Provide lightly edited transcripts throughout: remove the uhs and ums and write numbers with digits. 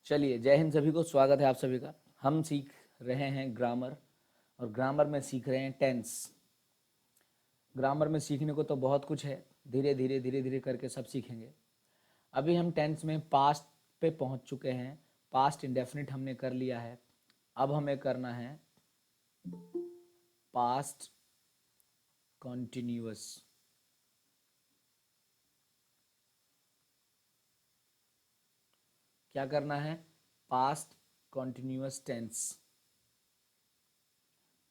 चलिए, जय हिंद सभी को। स्वागत है आप सभी का। हम सीख रहे हैं ग्रामर, और ग्रामर में सीख रहे हैं टेंस। ग्रामर में सीखने को तो बहुत कुछ है, धीरे धीरे धीरे धीरे करके सब सीखेंगे। अभी हम टेंस में पास्ट पे पहुंच चुके हैं। पास्ट इंडेफिनिट हमने कर लिया है। अब हमें करना है पास्ट कॉन्टिन्यूअस। क्या करना है? Past continuous tense.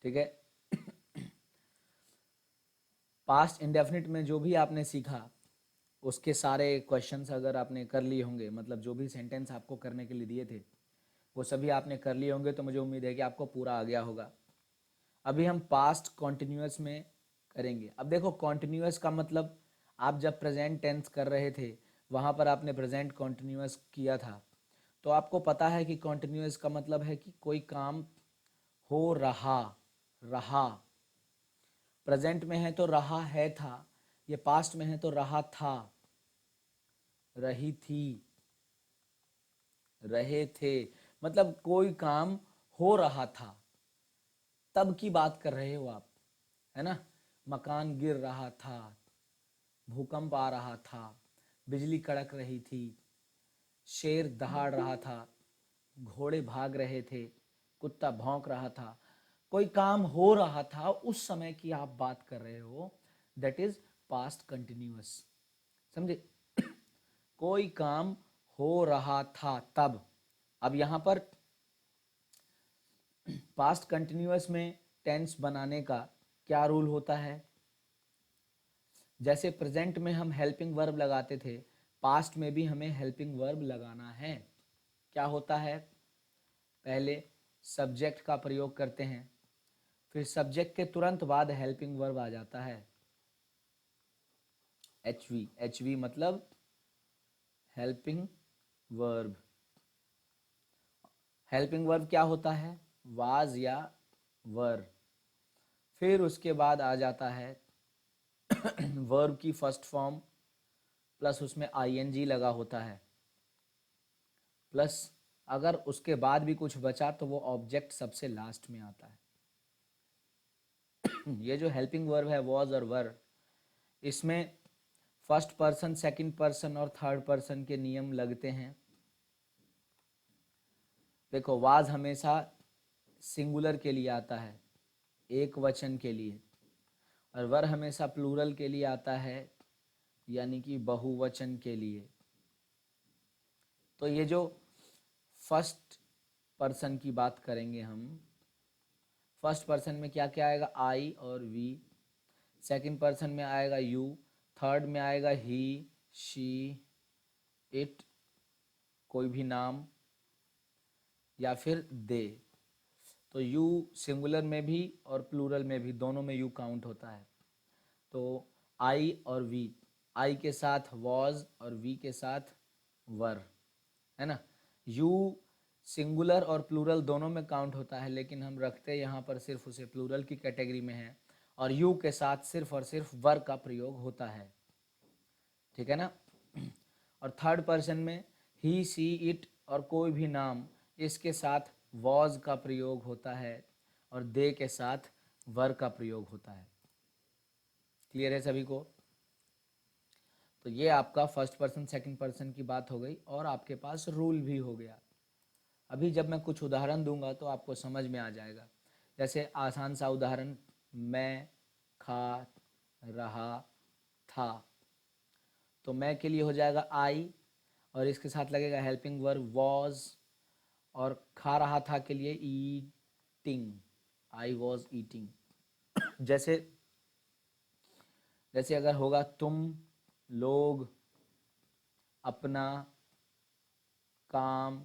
ठीक है। पास्ट इंडेफिनिट में जो भी आपने सीखा उसके सारे क्वेश्चंस अगर आपने कर लिए होंगे, मतलब जो भी सेंटेंस आपको करने के लिए दिए थे वो सभी आपने कर लिए होंगे, तो मुझे उम्मीद है कि आपको पूरा आ गया होगा। अभी हम पास्ट कॉन्टिन्यूअस में करेंगे। अब देखो, कॉन्टिन्यूअस का मतलब आप जब प्रेजेंट टेंस कर रहे थे वहाँ पर आपने प्रेजेंट कॉन्टिन्यूअस किया था, तो आपको पता है कि कॉन्टिन्यूअस का मतलब है कि कोई काम हो रहा रहा। प्रेजेंट में है तो रहा है था, ये पास्ट में है तो रहा था, रही थी, रहे थे। मतलब कोई काम हो रहा था, तब की बात कर रहे हो आप, है ना। मकान गिर रहा था, भूकंप आ रहा था, बिजली कड़क रही थी, शेर दहाड़ रहा था, घोड़े भाग रहे थे, कुत्ता भौंक रहा था। कोई काम हो रहा था, उस समय की आप बात कर रहे हो, दैट इज पास्ट कंटिन्यूअस। समझे? कोई काम हो रहा था तब। अब यहां पर पास्ट कंटिन्यूअस में टेंस बनाने का क्या रूल होता है? जैसे प्रेजेंट में हम हेल्पिंग वर्ब लगाते थे, पास्ट में भी हमें हेल्पिंग वर्ब लगाना है। क्या होता है? पहले सब्जेक्ट का प्रयोग करते हैं, फिर सब्जेक्ट के तुरंत बाद हेल्पिंग वर्ब आ जाता है, एच वी। एच वी मतलब हेल्पिंग वर्ब। हेल्पिंग वर्ब क्या होता है? वाज या वर। फिर उसके बाद आ जाता है वर्ब की फर्स्ट फॉर्म, प्लस उसमें आईएनजी लगा होता है, प्लस अगर उसके बाद भी कुछ बचा तो वो ऑब्जेक्ट सबसे लास्ट में आता है। ये जो हेल्पिंग वर्ब है, वॉज और वर, इसमें फर्स्ट पर्सन, सेकंड पर्सन और थर्ड पर्सन के नियम लगते हैं। देखो, वाज हमेशा सिंगुलर के लिए आता है, एक वचन के लिए, और वर हमेशा प्लूरल के लिए आता है, यानी कि बहुवचन के लिए। तो ये जो फर्स्ट पर्सन की बात करेंगे हम, फर्स्ट पर्सन में क्या क्या आएगा? आई और वी। सेकंड पर्सन में आएगा यू। थर्ड में आएगा ही, शी, इट, कोई भी नाम, या फिर दे। तो यू सिंगुलर में भी और प्लूरल में भी, दोनों में यू काउंट होता है। तो आई और वी, आई के साथ वॉज और वी के साथ वर, है ना। यू सिंगुलर और प्लूरल दोनों में काउंट होता है, लेकिन हम रखते यहाँ पर सिर्फ उसे प्लूरल की कैटेगरी में है, और यू के साथ सिर्फ और सिर्फ वर का प्रयोग होता है। ठीक है ना। और थर्ड पर्सन में ही, सी, इट और कोई भी नाम, इसके साथ वॉज का प्रयोग होता है, और दे के साथ वर का प्रयोग होता है। क्लियर है सभी को? तो ये आपका फर्स्ट पर्सन सेकंड पर्सन की बात हो गई, और आपके पास रूल भी हो गया। अभी जब मैं कुछ उदाहरण दूंगा तो आपको समझ में आ जाएगा। जैसे आसान सा उदाहरण, मैं खा रहा था, तो मैं के लिए हो जाएगा आई, और इसके साथ लगेगा हेल्पिंग वर्ब वॉज, और खा रहा था के लिए ईटिंग, आई वॉज ईटिंग। जैसे जैसे अगर होगा तुम लोग अपना काम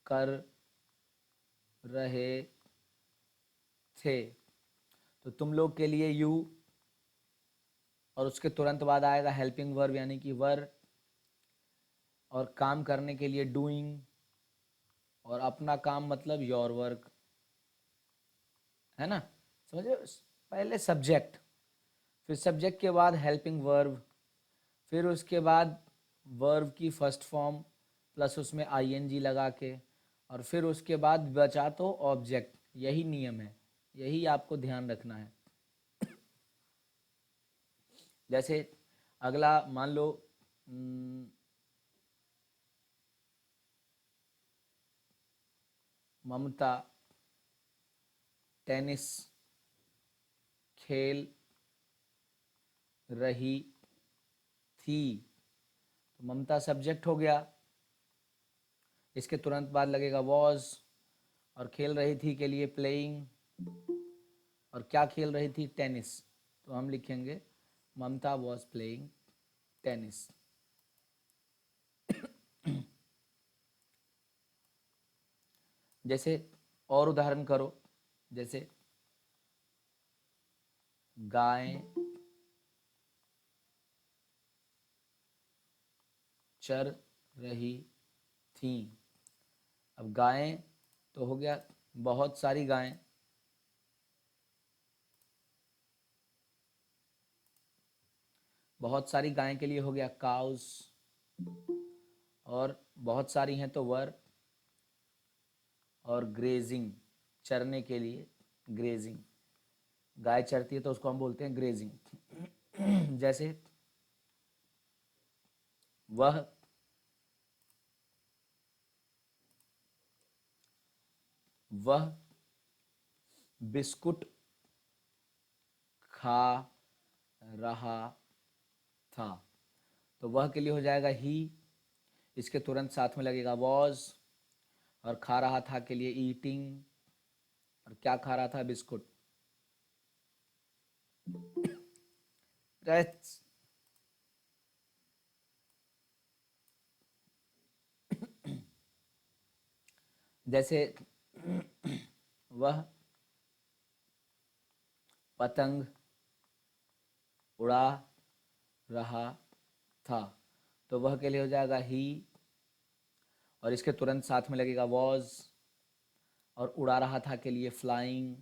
कर रहे थे, तो तुम लोग के लिए यू, और उसके तुरंत बाद आएगा हेल्पिंग वर्ब यानी कि वर, और काम करने के लिए डूइंग, और अपना काम मतलब योर वर्क, है ना। समझे? पहले सब्जेक्ट, फिर सब्जेक्ट के बाद हेल्पिंग वर्ब, फिर उसके बाद वर्ब की फर्स्ट फॉर्म, प्लस उसमें आईएनजी लगा के, और फिर उसके बाद बचा तो ऑब्जेक्ट। यही नियम है, यही आपको ध्यान रखना है। जैसे अगला मान लो ममता टेनिस खेल रही थी, तो ममता सब्जेक्ट हो गया, इसके तुरंत बाद लगेगा वॉज, और खेल रही थी के लिए प्लेइंग, और क्या खेल रही थी, टेनिस, तो हम लिखेंगे ममता वॉज प्लेइंग टेनिस। जैसे और उदाहरण करो, जैसे गाय चर रही थी। अब गायें तो हो गया बहुत सारी गायें, बहुत सारी गायें के लिए हो गया काउस, और बहुत सारी हैं तो वर, और ग्रेजिंग चरने के लिए ग्रेजिंग, गाय चरती है तो उसको हम बोलते हैं ग्रेजिंग। जैसे वह वह बिस्कुट खा रहा था, तो वह के लिए हो जाएगा ही, इसके तुरंत साथ में लगेगा वॉज, और खा रहा था के लिए ईटिंग, और क्या खा रहा था, बिस्कुट। जैसे वह पतंग उड़ा रहा था, तो वह के लिए हो जाएगा ही, और इसके तुरंत साथ में लगेगा वॉज, और उड़ा रहा था के लिए फ्लाइंग,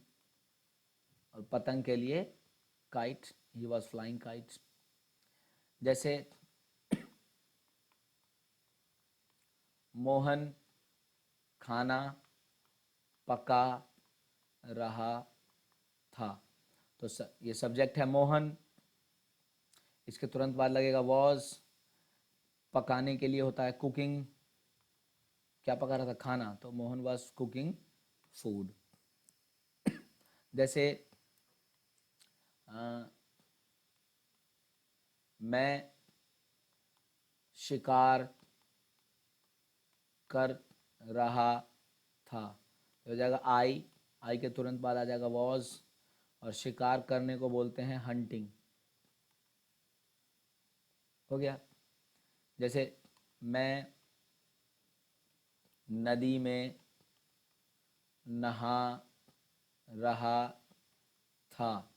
और पतंग के लिए kite, he was flying kite. जैसे मोहन खाना पका रहा था, तो ये सब्जेक्ट है मोहन, इसके तुरंत बाद लगेगा वॉज, पकाने के लिए होता है कुकिंग, क्या पका रहा था, खाना, तो मोहन वॉज कुकिंग फूड। जैसे मैं शिकार कर रहा था, तो हो जाएगा आई के तुरंत बाद आ जाएगा वॉज, और शिकार करने को बोलते हैं हंटिंग, हो गया। जैसे मैं नदी में नहा रहा था,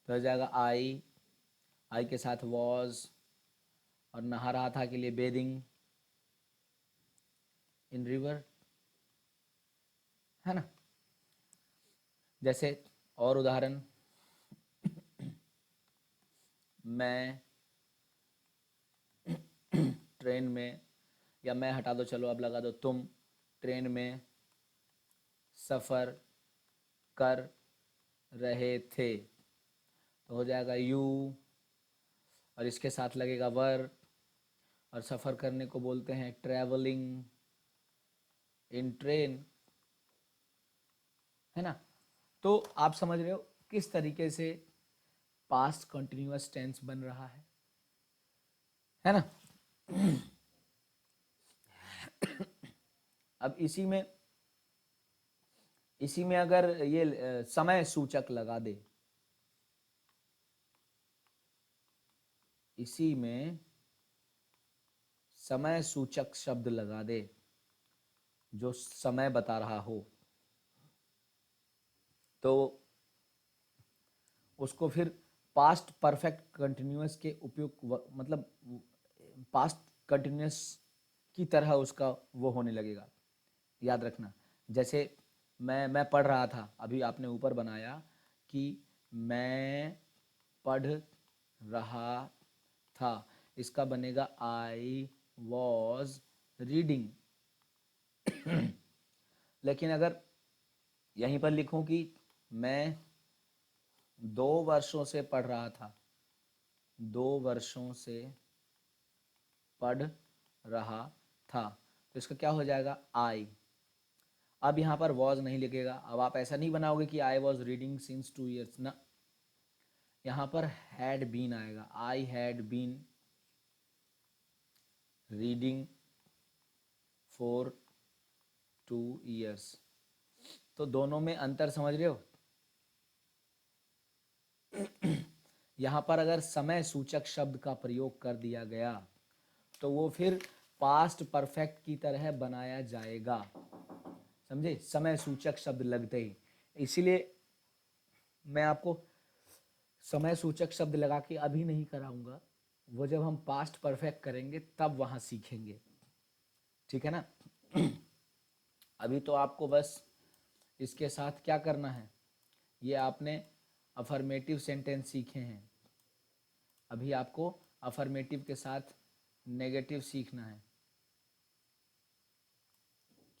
तो हो जाएगा आई के साथ वॉज, और नहा रहा था के लिए बेदिंग इन रिवर, है ना। जैसे और उदाहरण, मैं ट्रेन में, या मैं हटा दो, चलो अब लगा दो तुम ट्रेन में सफ़र कर रहे थे, तो हो जाएगा यू, और इसके साथ लगेगा वर, और सफ़र करने को बोलते हैं ट्रैवलिंग इन ट्रेन, है ना। तो आप समझ रहे हो किस तरीके से पास्ट कंटिन्यूअस टेंस बन रहा है ना। अब इसी में अगर ये समय सूचक लगा दे, इसी में समय सूचक शब्द लगा दे जो समय बता रहा हो, तो उसको फिर पास्ट परफेक्ट कंटिन्यूअस के उपयुक्त, मतलब पास्ट कंटिन्यूअस की तरह उसका वो होने लगेगा, याद रखना। जैसे मैं पढ़ रहा था, अभी आपने ऊपर बनाया कि मैं पढ़ रहा था, इसका बनेगा आई वॉज रीडिंग। लेकिन अगर यहीं पर लिखूं कि मैं 2 वर्षों से पढ़ रहा था, 2 वर्षों से पढ़ रहा था, तो इसका क्या हो जाएगा, आई। अब यहाँ पर वॉज नहीं लिखेगा। अब आप ऐसा नहीं बनाओगे कि I was reading since 2 years ना, यहाँ पर हैड बीन आएगा। I had been reading for 2 years। तो दोनों में अंतर समझ रहे हो। यहाँ पर अगर समय सूचक शब्द का प्रयोग कर दिया गया तो वो फिर पास्ट परफेक्ट की तरह बनाया जाएगा, समझे, समय सूचक शब्द लगते ही। इसीलिए मैं आपको समय सूचक शब्द लगा के अभी नहीं कराऊंगा, वो जब हम पास्ट परफेक्ट करेंगे तब वहां सीखेंगे, ठीक है ना। अभी तो आपको बस इसके साथ क्या करना है, ये आपने अफर्मेटिव सेंटेंस सीखे हैं, अभी आपको अफर्मेटिव के साथ नेगेटिव सीखना है।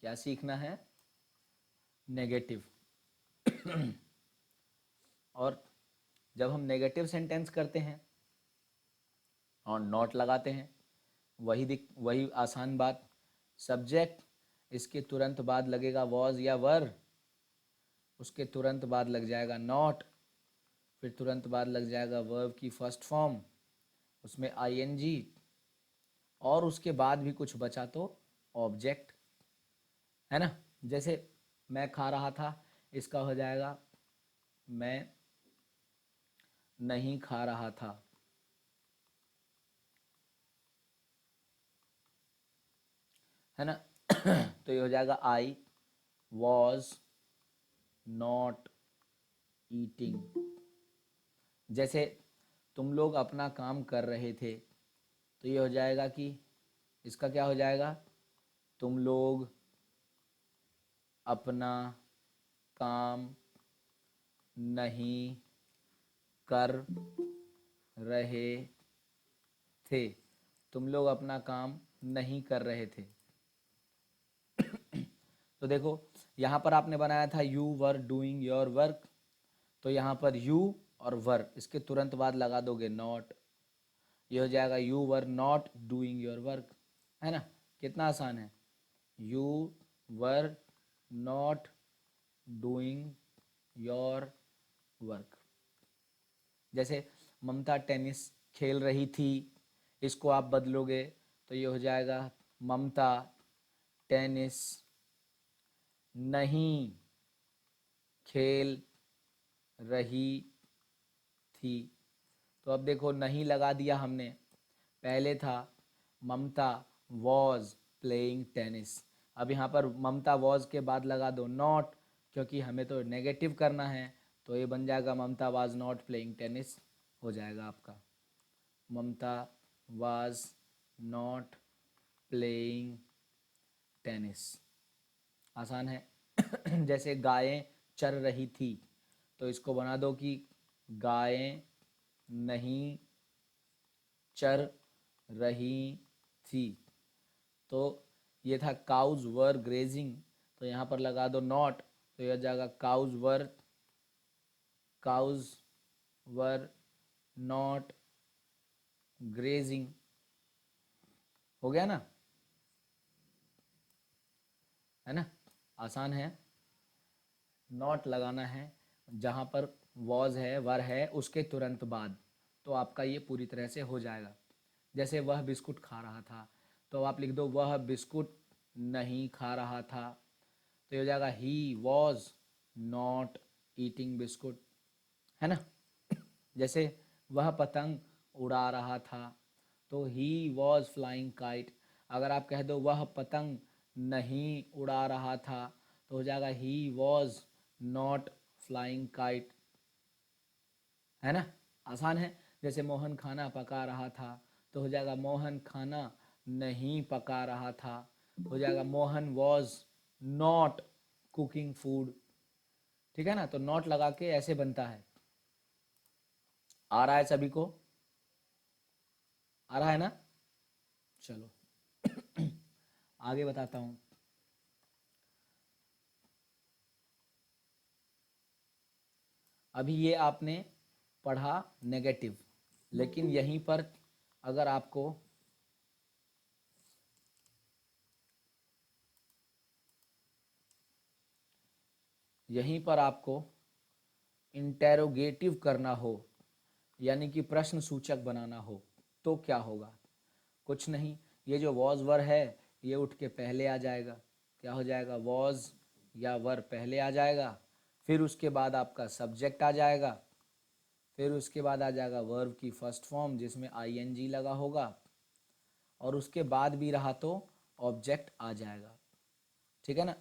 क्या सीखना है, नेगेटिव। और जब हम नेगेटिव सेंटेंस करते हैं और नॉट लगाते हैं, वही आसान बात, सब्जेक्ट, इसके तुरंत बाद लगेगा वॉज या वर, उसके तुरंत बाद लग जाएगा नॉट, फिर तुरंत बाद लग जाएगा वर्ब की फर्स्ट फॉर्म, उसमें आईएनजी, और उसके बाद भी कुछ बचा तो ऑब्जेक्ट, है ना। जैसे मैं खा रहा था, इसका हो जाएगा मैं नहीं खा रहा था, है ना। तो ये हो जाएगा आई वॉज नॉट ईटिंग। जैसे तुम लोग अपना काम कर रहे थे, तो ये हो जाएगा कि इसका क्या हो जाएगा, तुम लोग अपना काम नहीं कर रहे थे, तुम लोग अपना काम नहीं कर रहे थे। तो देखो यहाँ पर आपने बनाया था you were doing your work, तो यहाँ पर यू और वर, इसके तुरंत बाद लगा दोगे नॉट, ये हो जाएगा you were not doing your work, है ना। कितना आसान है, you were not doing your work. जैसे ममता टेनिस खेल रही थी, इसको आप बदलोगे तो ये हो जाएगा ममता टेनिस नहीं खेल रही थी। तो अब देखो नहीं लगा दिया हमने, पहले था ममता वॉज प्लेइंग टेनिस, अब यहाँ पर ममता वॉज के बाद लगा दो नॉट, क्योंकि हमें तो नेगेटिव करना है, तो ये बन जाएगा ममता वाज नॉट प्लेइंग टेनिस, हो जाएगा आपका ममता वाज नॉट प्लेइंग टेनिस। आसान है। जैसे गायें चर रही थी, तो इसको बना दो कि गायें नहीं चर रही थी। तो ये था काउज वर ग्रेजिंग, तो यहाँ पर लगा दो नॉट, तो यह जाएगा काउज वर नॉट ग्रेजिंग। हो गया ना, है ना, आसान है। नॉट लगाना है जहाँ पर वॉज है वर है उसके तुरंत बाद, तो आपका ये पूरी तरह से हो जाएगा। जैसे वह बिस्कुट खा रहा था, तो आप लिख दो वह बिस्कुट नहीं खा रहा था, तो ये हो जाएगा he was not eating biscuit, है ना। जैसे वह पतंग उड़ा रहा था, तो ही वॉज फ्लाइंग काइट, अगर आप कह दो वह पतंग नहीं उड़ा रहा था, तो हो जाएगा he was not flying kite, है ना, आसान है। जैसे मोहन खाना पका रहा था, तो हो जाएगा मोहन खाना नहीं पका रहा था, हो जाएगा Mohan was not cooking food, ठीक है ना। तो नॉट लगा के ऐसे बनता है। आ रहा है सभी को, आ रहा है ना, चलो। आगे बताता हूं। अभी ये आपने पढ़ा नेगेटिव, लेकिन यहीं पर अगर आपको इंटेरोगेटिव करना हो, यानी कि प्रश्न सूचक बनाना हो, तो क्या होगा? कुछ नहीं, ये जो वॉज वर है ये उठ के पहले आ जाएगा। क्या हो जाएगा? वॉज या वर पहले आ जाएगा, फिर उसके बाद आपका सब्जेक्ट आ जाएगा, फिर उसके बाद आ जाएगा वर्ब की फर्स्ट फॉर्म जिसमें आईएनजी लगा होगा, और उसके बाद भी रहा तो ऑब्जेक्ट आ जाएगा। ठीक है ना?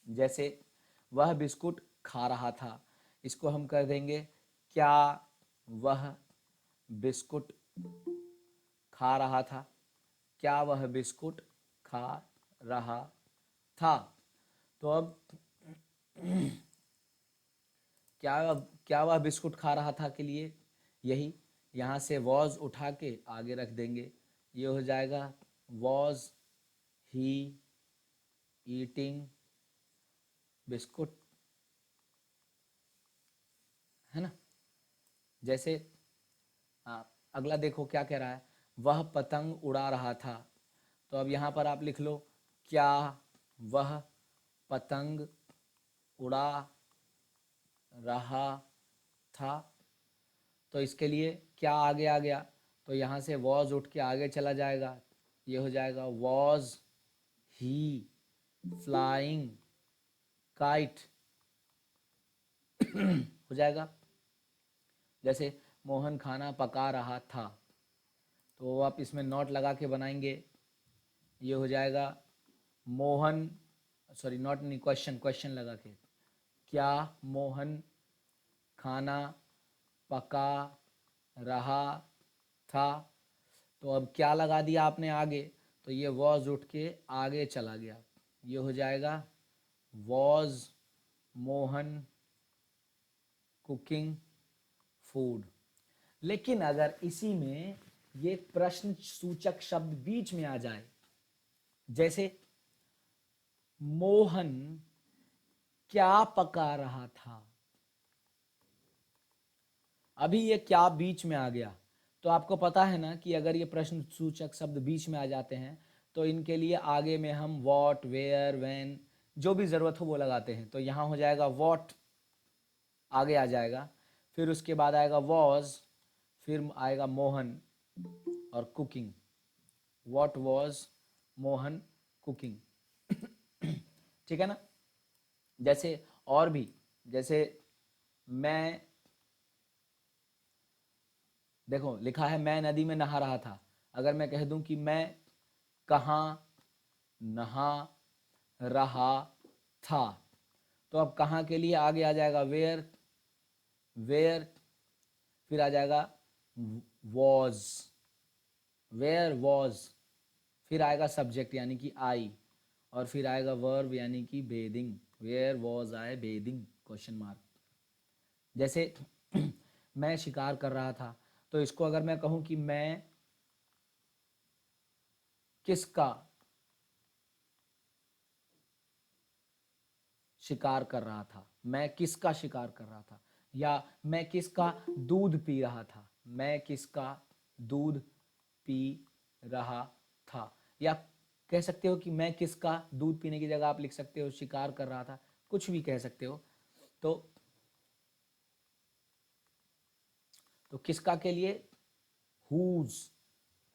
जैसे वह बिस्कुट खा रहा था, इसको हम कर देंगे क्या वह बिस्कुट खा रहा था। क्या वह बिस्कुट खा रहा था। तो अब क्या वह बिस्कुट खा रहा था के लिए यही यहाँ से वॉज उठा के आगे रख देंगे, ये हो जाएगा वॉज ही ईटिंग बिस्कुट, है ना? जैसे अगला देखो क्या कह रहा है, वह पतंग उड़ा रहा था। तो अब यहाँ पर आप लिख लो क्या वह पतंग उड़ा रहा था। तो इसके लिए क्या आगे आ गया, तो यहाँ से वॉज उठ के आगे चला जाएगा, ये हो जाएगा वॉज ही फ्लाइंग काइट हो जाएगा। जैसे मोहन खाना पका रहा था, तो आप इसमें नॉट लगा के बनाएंगे, ये हो जाएगा मोहन, सॉरी नॉट नहीं, क्वेश्चन लगा के, क्या मोहन खाना पका रहा था। तो अब क्या लगा दिया आपने आगे, तो ये वॉज उठ के आगे चला गया, ये हो जाएगा वॉज मोहन कुकिंग फूड। लेकिन अगर इसी में ये प्रश्न सूचक शब्द बीच में आ जाए, जैसे मोहन क्या पका रहा था, अभी ये क्या बीच में आ गया, तो आपको पता है ना कि अगर ये प्रश्न सूचक शब्द बीच में आ जाते हैं तो इनके लिए आगे में हम व्हाट, वेयर, व्हेन जो भी ज़रूरत हो वो लगाते हैं। तो यहाँ हो जाएगा व्हाट आगे आ जाएगा, फिर उसके बाद आएगा वॉज, फिर आएगा मोहन और cooking, what was Mohan cooking. ठीक है ना? जैसे और भी, जैसे मैं, देखो लिखा है मैं नदी में नहा रहा था, अगर मैं कह दूं कि मैं कहाँ नहा रहा था, तो अब कहाँ के लिए आगे आ जाएगा वेयर, वेयर, फिर आ जाएगा वॉज, वेयर वॉज, फिर आएगा सब्जेक्ट यानी कि आई, और फिर आएगा वर्ब यानी कि bathing, where was I bathing question mark. जैसे मैं शिकार कर रहा था, तो इसको अगर मैं कहूं कि मैं किसका शिकार कर रहा था, मैं किसका शिकार कर रहा था, या मैं किसका दूध पी रहा था, मैं किसका दूध पी रहा था, या कह सकते हो कि मैं किसका दूध पीने की जगह आप लिख सकते हो शिकार कर रहा था, कुछ भी कह सकते हो। तो किसका के लिए हुज,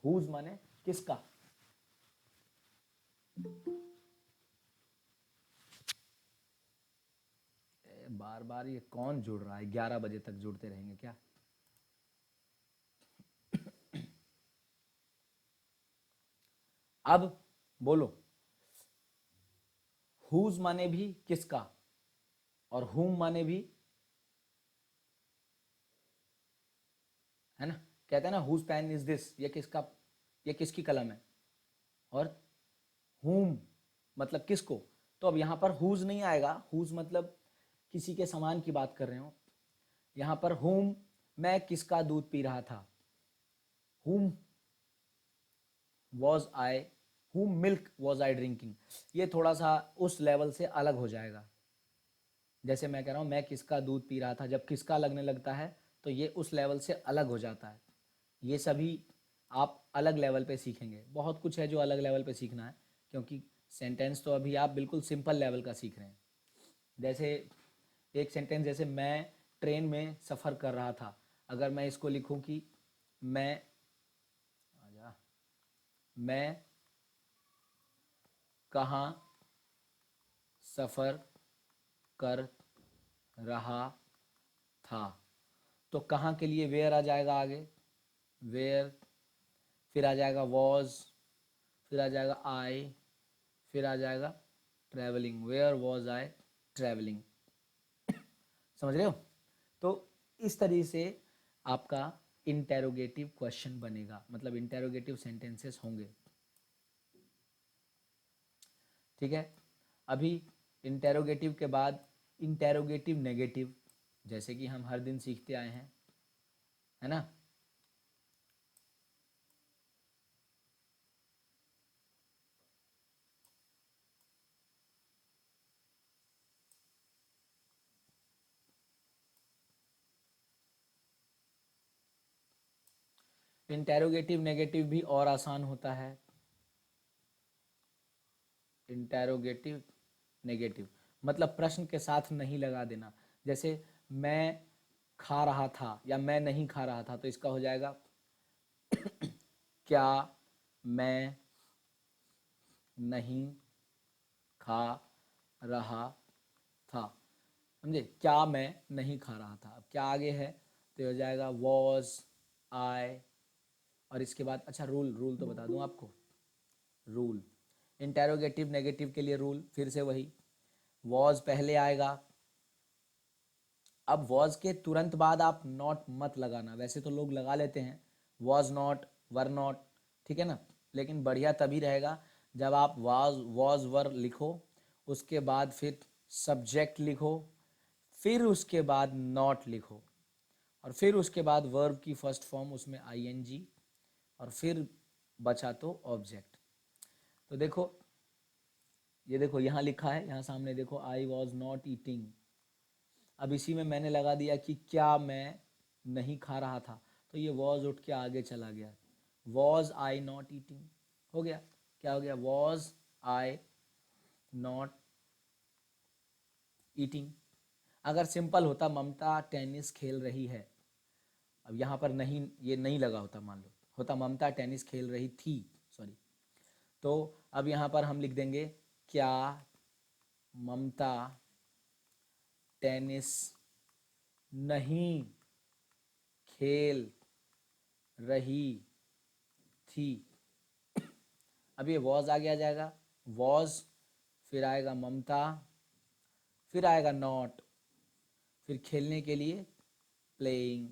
हुज माने किसका। बार बार ये कौन जुड़ रहा है, 11 बजे तक जुड़ते रहेंगे क्या? अब बोलो, हुज माने भी किसका, और हुम माने भी, है ना? कहते हैं ना हुज पेन इज दिस, ये किसका, ये किसकी कलम है, और हुम मतलब किसको। तो अब यहां पर हुज नहीं आएगा, हुज मतलब किसी के समान की बात कर रहे हो। यहां पर हुम, मैं किसका दूध पी रहा था, हुम was I whom milk was I drinking, ये थोड़ा सा उस लेवल से अलग हो जाएगा। जैसे मैं कह रहा हूँ मैं किसका दूध पी रहा था, जब किसका लगने लगता है तो ये उस लेवल से अलग हो जाता है। ये सभी आप अलग लेवल पे सीखेंगे। बहुत कुछ है जो अलग लेवल पे सीखना है, क्योंकि सेंटेंस तो अभी आप बिल्कुल सिंपल लेवल का सीख रहे हैं। जैसे एक सेंटेंस, जैसे मैं ट्रेन में सफ़र कर रहा था, अगर मैं इसको लिखूं कि मैं मैं कहाँ सफ़र कर रहा था, तो कहाँ के लिए वेयर आ जाएगा आगे, वेयर, फिर आ जाएगा वॉज, फिर आ जाएगा आई, फिर आ जाएगा travelling, where was I travelling. समझ रहे हो? तो इस तरीके से आपका इंटेरोगेटिव क्वेश्चन बनेगा, मतलब इंटेरोगेटिव सेंटेंसेस होंगे। ठीक है, अभी इंटेरोगेटिव के बाद इंटेरोगेटिव नेगेटिव, जैसे कि हम हर दिन सीखते आए हैं, है ना। इंटेरोगेटिव नेगेटिव भी और आसान होता है। इंटेरोगेटिव नेगेटिव मतलब प्रश्न के साथ नहीं लगा देना। जैसे मैं खा रहा था या मैं नहीं खा रहा था, तो इसका हो जाएगा क्या मैं नहीं खा रहा था। समझे? क्या मैं नहीं खा रहा था, अब क्या आगे है तो हो जाएगा वॉज आई, और इसके बाद अच्छा रूल, रूल तो बता दूं आपको। रूल इंटेरोगेटिव नेगेटिव के लिए रूल फिर से वही, वॉज पहले आएगा। अब वॉज के तुरंत बाद आप नॉट मत लगाना, वैसे तो लोग लगा लेते हैं वॉज नॉट, वर नॉट, ठीक है ना, लेकिन बढ़िया तभी रहेगा जब आप वॉज वर लिखो, उसके बाद फिर सब्जेक्ट लिखो, फिर उसके बाद नॉट लिखो, और फिर उसके बाद वर्ब की फर्स्ट फॉर्म उसमें आईएनजी, और फिर बचा तो ऑब्जेक्ट। तो देखो, ये देखो यहाँ लिखा है, यहाँ सामने देखो आई वॉज नॉट ईटिंग। अब इसी में मैंने लगा दिया कि क्या मैं नहीं खा रहा था, तो ये वॉज उठ के आगे चला गया, वॉज आई नॉट ईटिंग हो गया। क्या हो गया? Was I not eating. अगर सिंपल होता ममता टेनिस खेल रही है, अब यहाँ पर नहीं, ये नहीं लगा होता, मान लो होता ममता टेनिस खेल रही थी, सॉरी, तो अब यहाँ पर हम लिख देंगे क्या ममता टेनिस नहीं खेल रही थी। अब ये वॉज आगे आ जाएगा, वॉज, फिर आएगा ममता, फिर आएगा नॉट, फिर खेलने के लिए प्लेइंग,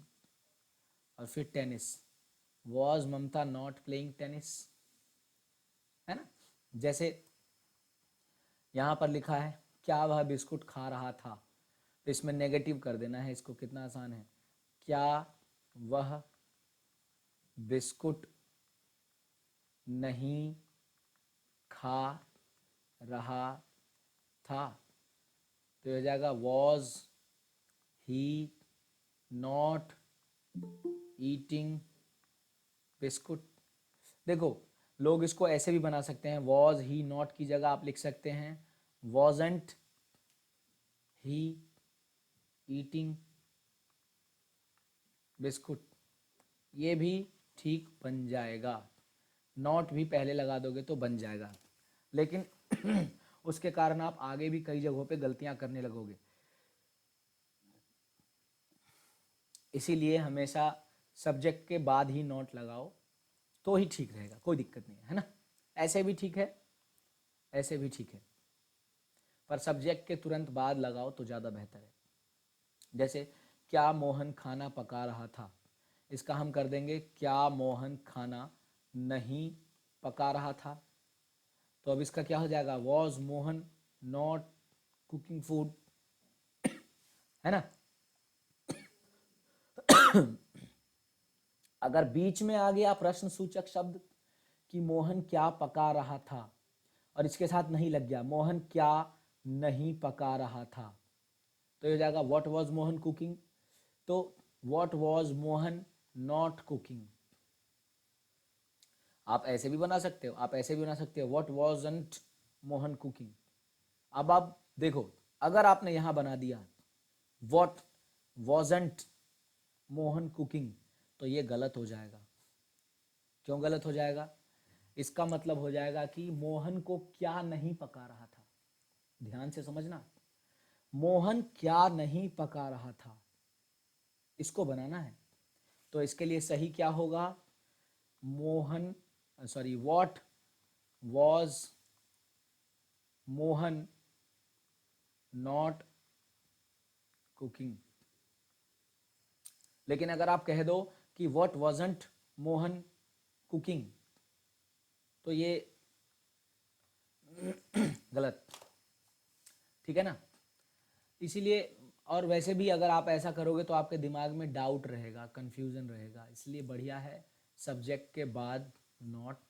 और फिर tennis. Was Mamata not playing tennis, है ना। जैसे यहाँ पर लिखा है क्या वह बिस्कुट खा रहा था, तो इसमें नेगेटिव कर देना है इसको, कितना आसान है। क्या वह बिस्कुट नहीं खा रहा था, तो हो जाएगा was he not eating biscuit. देखो, लोग इसको ऐसे भी बना सकते हैं, वॉज ही नॉट की जगह आप लिख सकते हैं वॉजंट ही ईटिंग बिस्कुट, ये भी ठीक बन जाएगा। नॉट भी पहले लगा दोगे तो बन जाएगा, लेकिन उसके कारण आप आगे भी कई जगहों पे गलतियां करने लगोगे। इसीलिए हमेशा सब्जेक्ट के बाद ही नॉट लगाओ तो ही ठीक रहेगा, कोई दिक्कत नहीं है ना। ऐसे भी ठीक है, ऐसे भी ठीक है, पर सब्जेक्ट के तुरंत बाद लगाओ तो ज़्यादा बेहतर है। जैसे क्या मोहन खाना पका रहा था, इसका हम कर देंगे क्या मोहन खाना नहीं पका रहा था। तो अब इसका क्या हो जाएगा? Was Mohan not cooking food, है ना। अगर बीच में आ गया प्रश्न सूचक शब्द कि मोहन क्या पका रहा था, और इसके साथ नहीं लग गया, मोहन क्या नहीं पका रहा था, तो ये हो जाएगा व्हाट वाज मोहन कुकिंग। तो what was Mohan not cooking. आप ऐसे भी बना सकते हो, आप ऐसे भी बना सकते हो व्हाट वाजंट मोहन कुकिंग। अब आप देखो, अगर आपने यहां बना दिया व्हाट वाजंट मोहन कुकिंग, तो ये गलत हो जाएगा। क्यों गलत हो जाएगा? इसका मतलब हो जाएगा कि मोहन को क्या नहीं पका रहा था। ध्यान से समझना, मोहन क्या नहीं पका रहा था, इसको बनाना है। तो इसके लिए सही क्या होगा? Mohan sorry what was Mohan not cooking. लेकिन अगर आप कह दो कि व्हाट वाजंट मोहन कुकिंग, तो ये गलत, ठीक है ना। इसीलिए, और वैसे भी अगर आप ऐसा करोगे तो आपके दिमाग में डाउट रहेगा, कंफ्यूजन रहेगा, इसलिए बढ़िया है सब्जेक्ट के बाद नॉट